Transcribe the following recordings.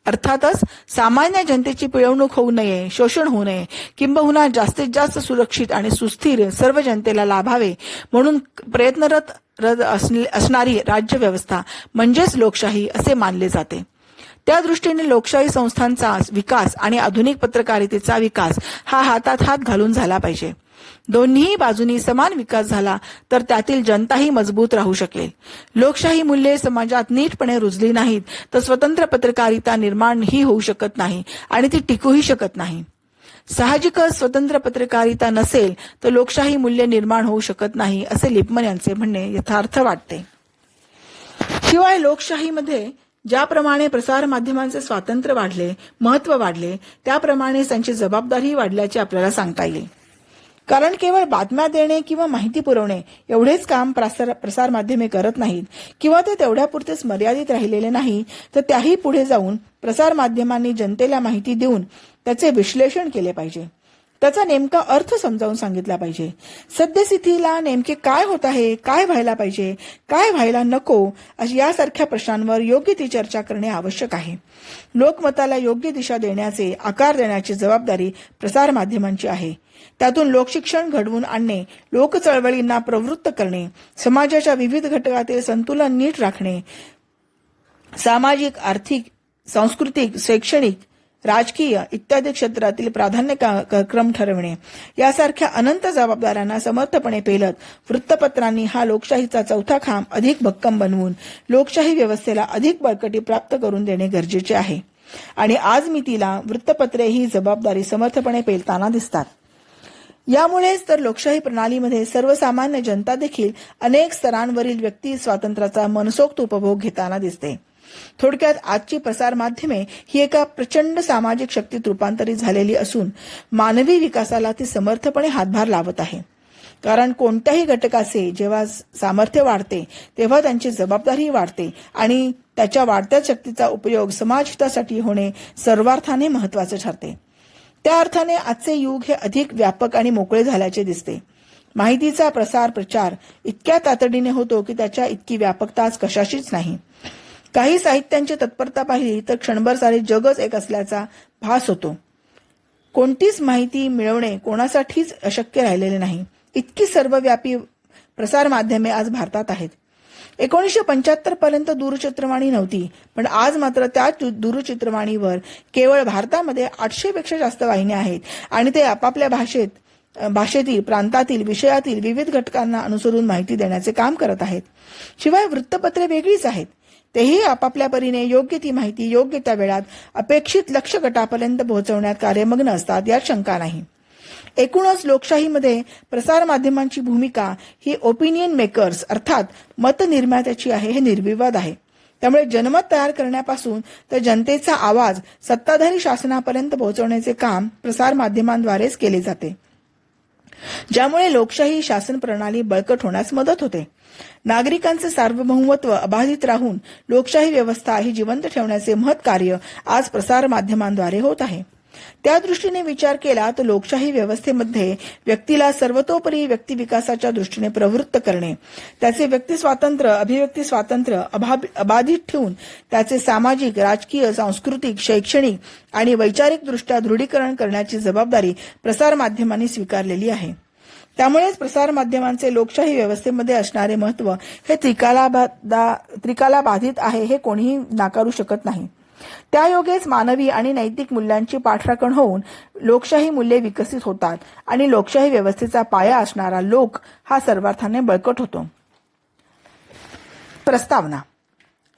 अर्थातच सामान्य जनतेची पिळवणूक होऊ नये, शोषण होऊ नये, किंबहुना जास्तीत जास्त सुरक्षित आणि सुस्थिर सर्व जनतेला लाभावे म्हणून प्रयत्नरत असणारी राज्यव्यवस्था म्हणजेच लोकशाही असे मानले जाते. त्या दृष्टीने लोकशाही संस्थांचा विकास आणि आधुनिक पत्रकारितेचा विकास हा हातात हात घालून झाला पाहिजे. दोन्ही बाजूनी समान विकास झाला तर त्यातील जनताही मजबूत राहू शकेल. लोकशाही मूल्ये समाजात नीटपणे रुजली नाहीत तर स्वतंत्र पत्रकारिता निर्माणही होऊ शकत नाही आणि ती टिकूही शकत नाही. साहजिकच स्वतंत्र पत्रकारिता नसेल तर लोकशाही मूल्य निर्माण होऊ शकत नाही असे लिपमन यांचे म्हणणे यथार्थ वाटते. शिवाय लोकशाहीमध्ये ज्याप्रमाणे प्रसार माध्यमांचे स्वातंत्र्य वाढले, महत्व वाढले, त्याप्रमाणे त्यांची जबाबदारीही वाढल्याचे आपल्याला सांगता येईल. कारण केवळ बातम्या देणे किंवा माहिती पुरवणे एवढेच काम प्रसार माध्यमे करत नाहीत किंवा ते तेवढ्यापुरतेच मर्यादित राहिलेले नाही, तर त्याही पुढे जाऊन प्रसार माध्यमांनी जनतेला माहिती देऊन त्याचे विश्लेषण केले पाहिजे. त्याचा नेमका अर्थ समजावून सांगितला पाहिजे. सद्यस्थितीला नेमके काय होत आहे, काय व्हायला पाहिजे, काय व्हायला नको यासारख्या प्रश्नांवर योग्य ती चर्चा करणे आवश्यक आहे. लोकमताला योग्य दिशा देण्याचे, आकार देण्याची जबाबदारी प्रसार माध्यमांची आहे. त्यातून लोकशिक्षण घडवून आणणे, लोकचळवळींना प्रवृत्त करणे, समाजाच्या विविध घटकातील संतुलन नीट राखणे, सामाजिक, आर्थिक, सांस्कृतिक, शैक्षणिक, राजकीय इत्यादी क्षेत्रातील प्राधान्यक्रम ठरविणे यासारख्या अनंत जबाबदाऱ्यांना समर्थपणे पेलत वृत्तपत्रांनी हा लोकशाहीचा चौथा खांब अधिक भक्कम बनवून लोकशाही व्यवस्थेला अधिक बळकटी प्राप्त करून देणे गरजेचे आहे. आणि आज मितीला वृत्तपत्रे ही जबाबदारी समर्थपणे पेलताना दिसतात. यामुळेच तर लोकशाही प्रणालीमध्ये सर्वसामान्य जनता देखील अनेक स्तरांवरील व्यक्ती स्वातंत्र्याचा मनसोक्त उपभोग घेताना दिसते. थोडक्यात आजची प्रसार माध्यमे ही एका प्रचंड सामाजिक शक्तीत रूपांतरित झालेली असून मानवी विकासाला ती समर्थपणे हातभार लावत आहे. कारण कोणत्याही घटकाचे जेव्हा सामर्थ्य वाढते तेव्हा त्यांची जबाबदारी वाढते आणि त्याच्या वाढत्या शक्तीचा उपयोग समाजहितासाठी होणे सर्वार्थाने महत्वाचे ठरते. त्या अर्थाने आजचे युग हे अधिक व्यापक आणि मोकळे झाल्याचे दिसते. माहितीचा प्रचार इतक्या तातडीने होतो की त्याच्या इतकी व्यापकता आज कशाशीच नाही. काही साहित्यांची तत्परता पाहिली तर क्षणभर सारे जगच एक असल्याचा भास होतो. कोणतीच माहिती मिळवणे कोणासाठीच अशक्य राहिलेले नाही. इतकी सर्वव्यापी प्रसार माध्यमे आज भारतात आहेत. 1975 पर्यंत दूरचित्रवाणी नव्हती, पण आज मात्र त्याच दूरचित्रवाणीवर केवळ भारतामध्ये 800 पेक्षा जास्त वाहिन्या आहेत आणि ते आपापल्या भाषेतील, प्रांतातील, विषयातील विविध घटकांना अनुसरून माहिती देण्याचे काम करत आहेत. शिवाय वृत्तपत्रे वेगळीच आहेत. तेही आपापल्या परीने योग्य ती माहिती योग्य त्या वेळात अपेक्षित लक्ष्य गटापर्यंत पोहोचवण्यात कार्यमग्न असतात यात शंका नाही. एकूणच लोकशाहीमध्ये प्रसार माध्यमांची भूमिका ही ओपिनियन मेकर्स अर्थात मत निर्मात्याची आहे हे निर्विवाद आहे. त्यामुळे जनमत तयार करण्यापासून तर जनतेचा आवाज सत्ताधारी शासनापर्यंत पोहोचवण्याचे काम प्रसार माध्यमांद्वारेच केले जाते, ज्यामुळे लोकशाही शासन प्रणाली बळकट होण्यास मदत होते. नागरिकांचे सार्वभौमत्व अबाधित राहून लोकशाही व्यवस्था ही जिवंत ठेवण्याचे महत् कार्य आज प्रसार माध्यमांद्वारे होत आहे. त्या दृष्टीने विचार केला तर लोकशाही व्यवस्थेमध्ये व्यक्तीला सर्वतोपरी व्यक्ती विकासाच्या दृष्टीने प्रवृत्त करणे, त्याचे व्यक्ती स्वातंत्र्य, अभिव्यक्ती स्वातंत्र्य अबाधित ठेवून त्याचे सामाजिक, राजकीय, सांस्कृतिक, शैक्षणिक आणि वैचारिक दृष्ट्या दृढीकरण करण्याची जबाबदारी प्रसार माध्यमांनी स्वीकारलेली आहे. त्यामुळेच प्रसार माध्यमांचे लोकशाही व्यवस्थेमध्ये असणारे महत्व हे त्रिकाला बाधित आहे हे कोणीही नाकारू शकत नाही. त्यायोगेच मानवी आणि नैतिक मूल्यांची पाठराखण होऊन लोकशाही मूल्ये विकसित होतात आणि लोकशाही व्यवस्थेचा पाया असणारा लोक हा सर्वार्थाने बळकट होतो. प्रस्तावना.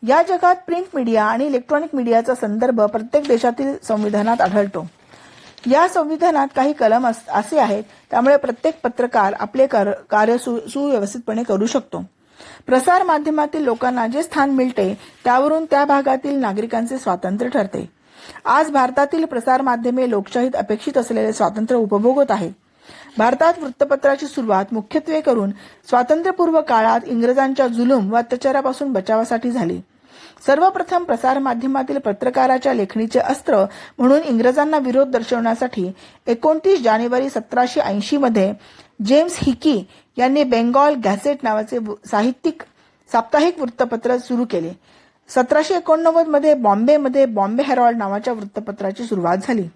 या जगात प्रिंट मीडिया आणि इलेक्ट्रॉनिक मीडियाचा संदर्भ प्रत्येक देशातील संविधानात आढळतो. या संविधानात काही कलम असे आहेत त्यामुळे प्रत्येक पत्रकार आपले कार्य सुव्यवस्थितपणे करू शकतो. प्रसार माध्यमातील लोकांना जे स्थान मिळते त्यावरून त्या भागातील नागरिकांचे स्वातंत्र्य ठरते. आज भारतातील प्रसार माध्यमे लोकशाहीत अपेक्षित असलेले स्वातंत्र्य उपभोगत आहेत. भारतात वृत्तपत्राची सुरुवात मुख्यत्वे करून स्वातंत्र्यपूर्व काळात इंग्रजांच्या जुलूम व अत्याचारापासून बचावासाठी झाली. सर्वप्रथम प्रसार माध्यमातील पत्रकाराच्या लेखणीचे अस्त्र म्हणून इंग्रजांना विरोध दर्शवण्यासाठी 29 जानेवारी 1780 मध्ये जेम्स हिकी यांनी बेंगॉल गॅझेट नावाचे साप्ताहिक वृत्तपत्र सुरू केले. 1789 मध्ये बॉम्बेमध्ये बॉम्बे हेरॉल्ड नावाच्या वृत्तपत्राची सुरुवात झाली.